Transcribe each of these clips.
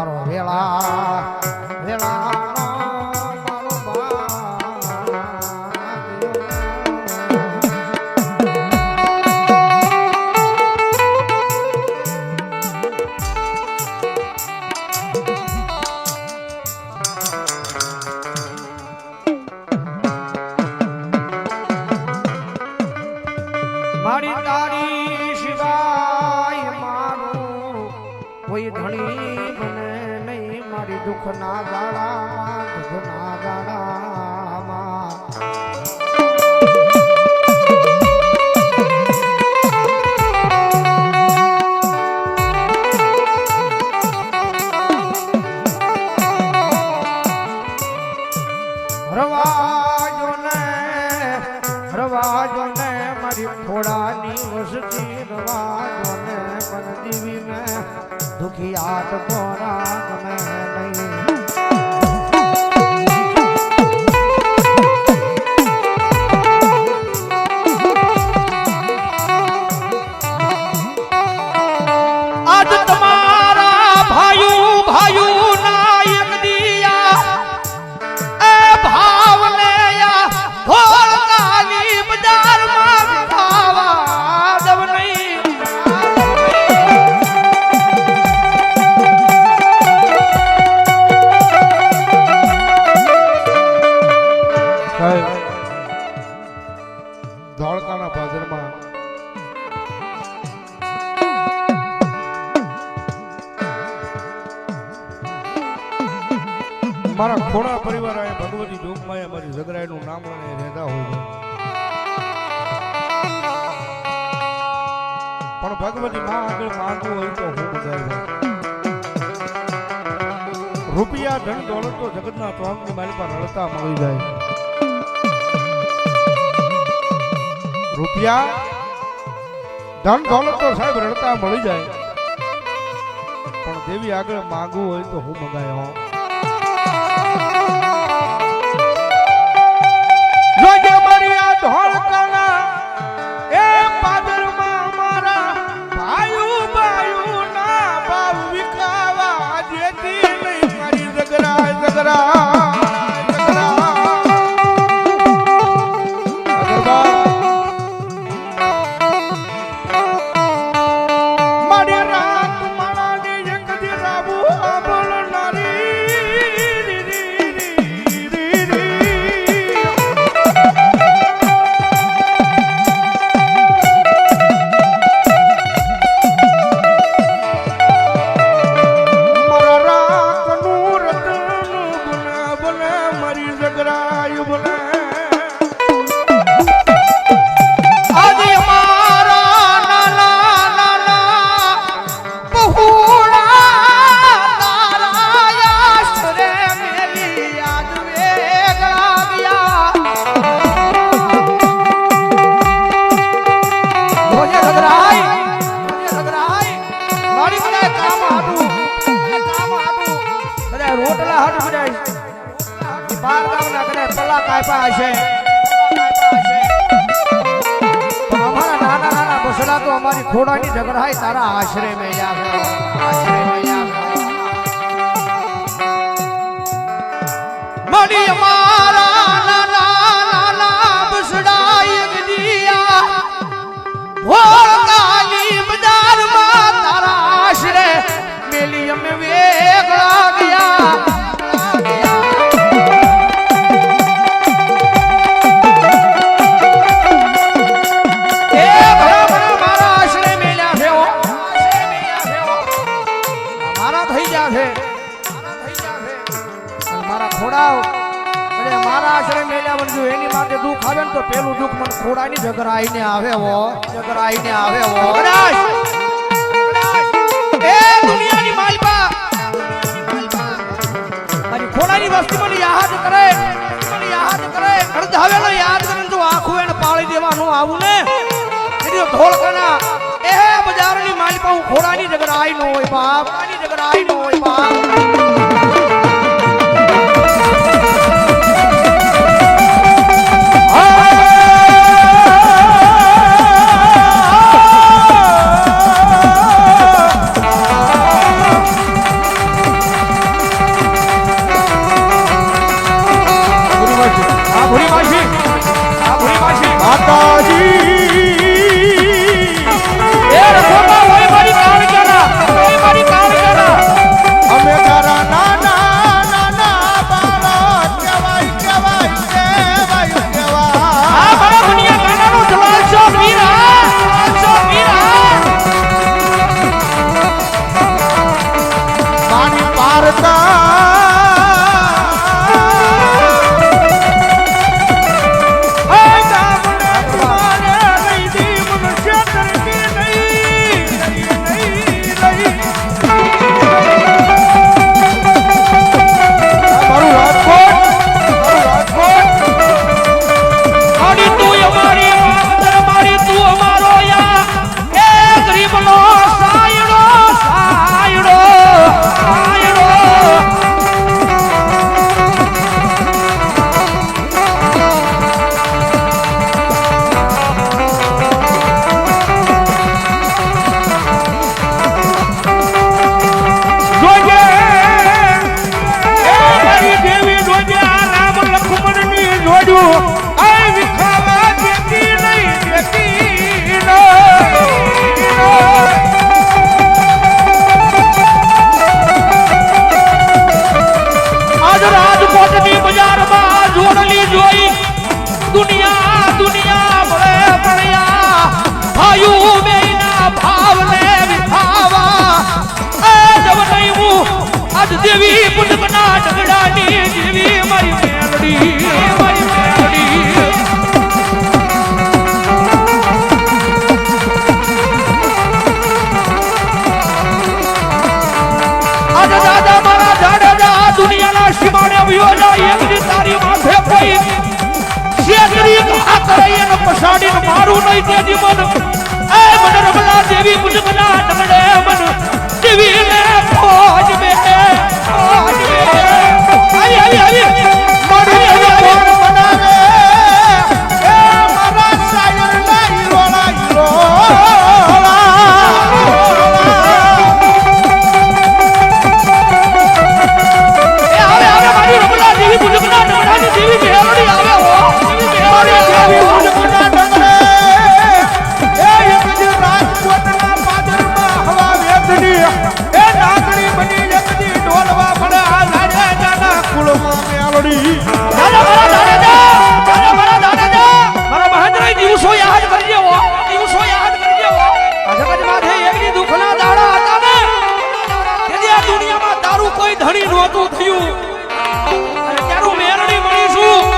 મારો વેળા વેળા મારી તારી સિવાય મારું કોઈ ધણી બને નહીં મારી દુઃખના ગાળામાં દુઃખના ગાળામાં રવાજો ને મારી ખોડાની વસતી રવાજો ને મન દીવીને દુખી આટ કોરા ગમે નહીં આજ તમારા ભાયું ભાયું ના એક દિયા એ ભાવ ને ઢોળ કાલી બજારમાં ખાવા દવ નહીં ધોળકાના બાજારમાં મારા ખોડા પરિવાર આ ભગવતી જોગમાં અમારી ઝઘરાઈનું નામ લઈને રહેતા હોય છે પણ ભગવતી માં આગળ માંગવું હોય તો હું બધાય રૂપિયા ધન દોલત તો જગતના ત્રાંગની મારી પર રડતા મળી જાય રૂપિયા ધન દોલત તો સાહેબ રડતા મળી જાય પણ દેવી આગળ માંગવું હોય તો હું મંગાય હો જોજે મરિયા ધોળકાના એ પાદરમાં મારા ભાયું ભાયું ના ભાવ વિકાવા જેતી નહીં મારી ઝઘરા મારી રાત માળાની એક દી રાબુ બોલનારી રોટલા હાથ બજાય બાર ગામના કને પલ્લા કાપ્યા છે પણ અમારા નાના નાના બસડા તો અમારી ખોડાની ઝઘડાઈ તારા આશરે મે આવે આશરે મે આવે મણી અમારા નાના નાના બસડા એક દિયા ઢોળ કાલી બજારમાં તારા આશરે મેલી અમે વેગળા ગયા મારા આશ્રય મેલ્યા બનજો એની માટે દુઃખ આવે ને તો પેલું દુઃખ મને ખોડાની ઝઘરાઈને આવે હો ઝઘરાઈને આવે હો એ દુનિયાની માલપા મારી ખોડાની વસ્તી મને યાદ કરે અડધાવેલો યાદ કરીને જો આખું એને પાળી દેવાનું આવું ને એટલે ઢોળકાના એ બજારની માલપા હું ખોડાની ઝઘરાઈ નો હોય બાપ ઝઘરાઈ નો હોય બાપ જેવી પુષ્પના ઢગલાની જેવી મારી મેલડી મારી મેલડી આજ દાદા મારા જાડેજા દુનિયાના સીમાડે આવ્યો જાય એકની તારી માથે કોઈ શેતરી ઘા કરે અને પછાડીને મારું નહીં તેજી મન એ મન રમલા દેવી પુષ્પના ઢગલે મન જીવી લે ફોજ મે આવી મારી કોણ બનાવે એ મારા સાયર લાઈ રોલા કોઈ ધણી નહોતું થયું અને તારું મેરડી મળીશું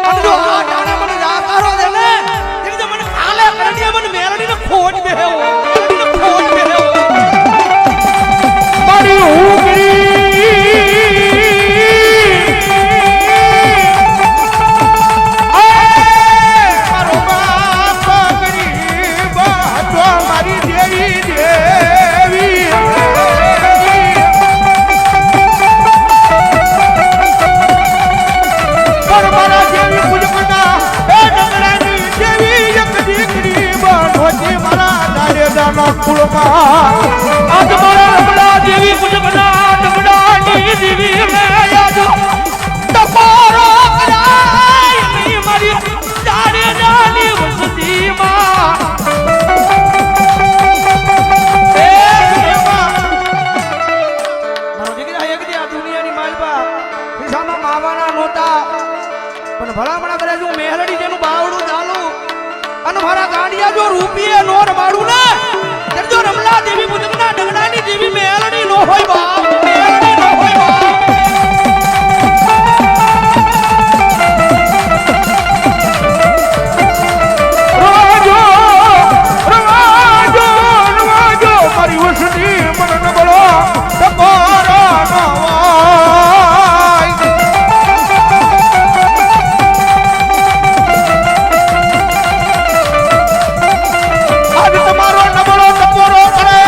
અને જો આ ડાણા મને જાકારો દે ને તેની તો મને ખાલે કરડી મને મેરડીને ખોજ બેહ્યો મેરડીને ખોજ બેહ્યો મારી હુકડી મારો બાપ ગરીબ હતો મારી દેવી દેવી આજ મારા રમલા દેવી પુષ્પના ઢગલાની દેવી મે યાદ ટકોરો કરાય મારી જાડેજાની વસતીમાં એ મારો દીકરા એક દી આ દુનિયાની માલપા ખિસ્સામાં માવાના નહોતા પણ ભલામણા કરે છું મેહરડી જેનું બાવડું ચાલુ અને મારા ગાંડિયા જો રૂપિયે નો રમાડું ને જો રમલા દેવી પુષ્પના ઢગલાની દેવી મેલડી નો હોય બાપ મેલડી નો હોય બાપ રવાજો મારી વસતી મન ન બોલો ટકોરા ન આજ તમારો નબળો ટકોરો કરે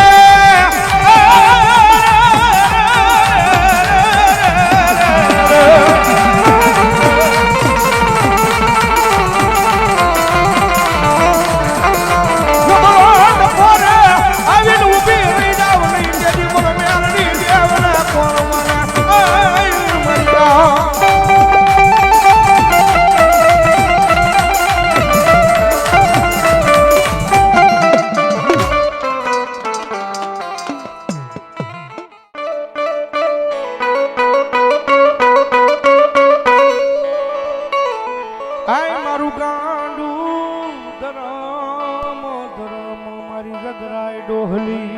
મારું ગાંડું ધરમ ધરમ મારી જગરાય ડોહલી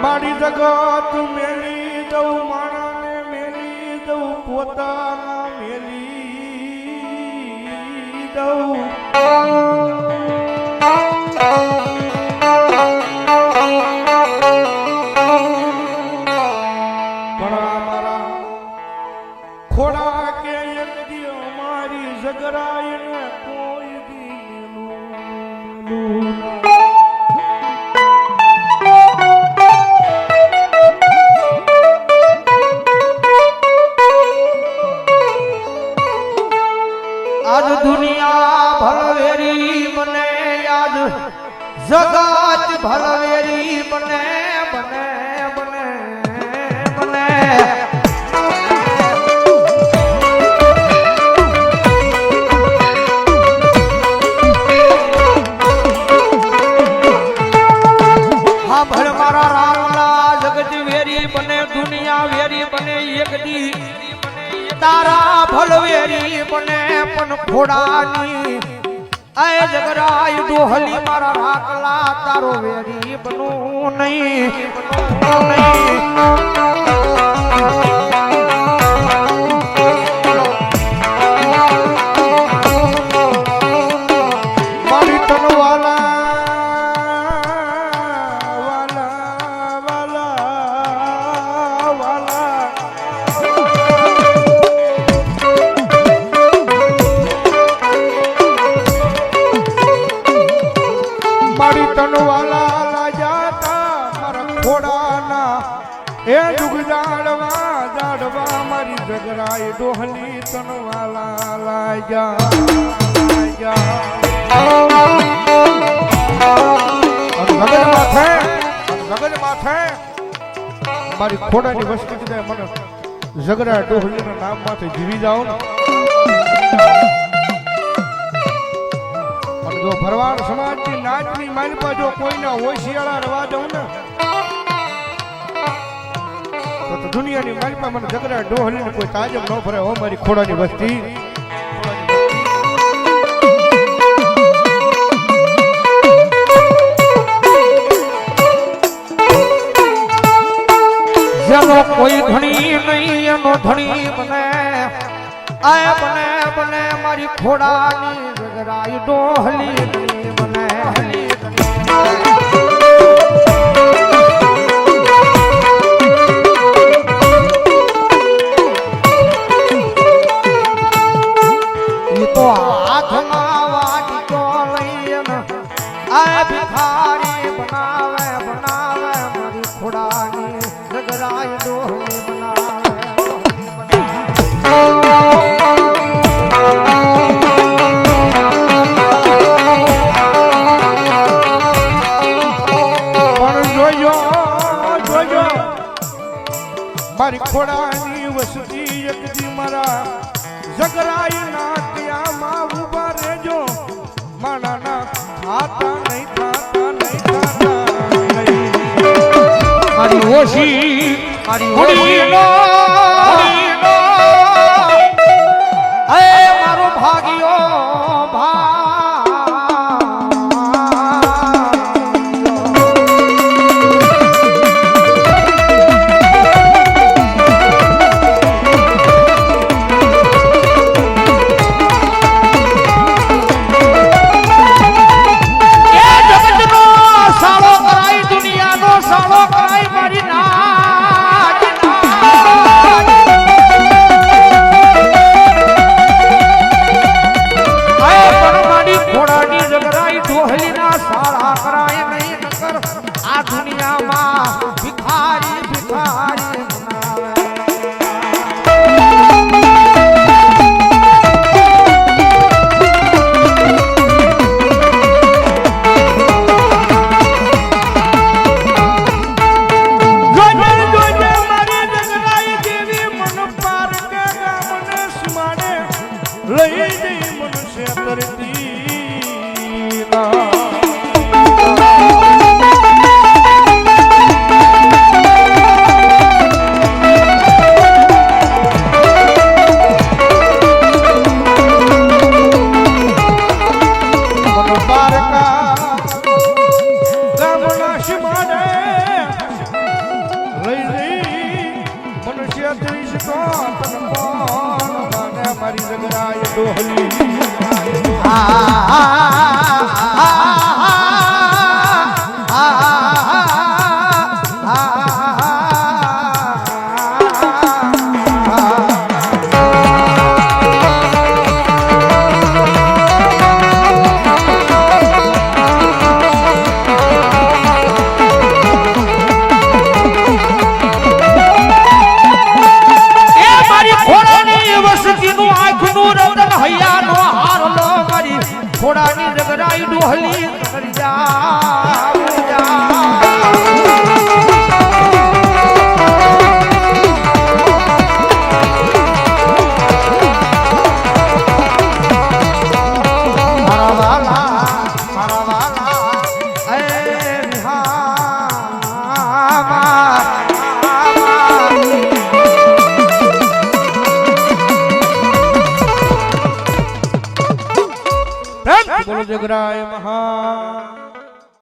મારી જગત મેલી દઉં માણાને મેલી દઉં પોતાના મેલી દઉં ખોડા કે એક દી અમારી જગરાય ને કોઈ દી મેલું આજ દુનિયા ભલવેરી બને આજ જગત ભલવેરી બને બને બને બને તારા ભલવેરી બને પણ ખોડાની આય જગરાય ડોહલી મારા રાખલા તારો વેરી બનું નહીં મારી તનવાલા વાલા વાલા વાલા મારી તનવાલા લાજાતા મારા ખોડાના એ જુગ જાડવા જાડવા મારી જગરાય ડોહલી તનવાલા લાજા મારી ખોડાની વસ્તુ કીધા મને ઝઘડા ડોહલીના નામ માંથી જીવી જાઓ ને અને જો ભરવાડ સમાજની નાચની માલપા જો કોઈના હોશિયાળા રવા દઉં ને તો દુનિયાની માલપા મને ઝઘડા ડોહલીને કોઈ તાજબ ન ભરે હો મારી ખોડાની વસ્તી જેનો કોઈ ધણી નહીં એનો ધણી બને આય બને બને મારી ખોડાની જગરાય ડોહલી બને ઈ તો હાથમાં વાટકો લઈને આય ભિખારી બનાવે બનાવે મારી ખોડાની જગરાય ડોહલી બનાવે પણ જોજો મારી ખોડાની વસતી એકદી મારા ઝઘરાય ના ત્યાંમાં ઉભા રહેજો માણાના ખાતા નહીં મારી ઓશી મારી હોડીનો એ મારો ભાગ્યો આ દુનિયામાં ભિખારી ભિખારી લઈ જઈ મનુષ્ય તરતી મારી જગરાય ડોહલી ખોડાની જગરાય ડોહલી કરી જા બોલો જગરાય મહા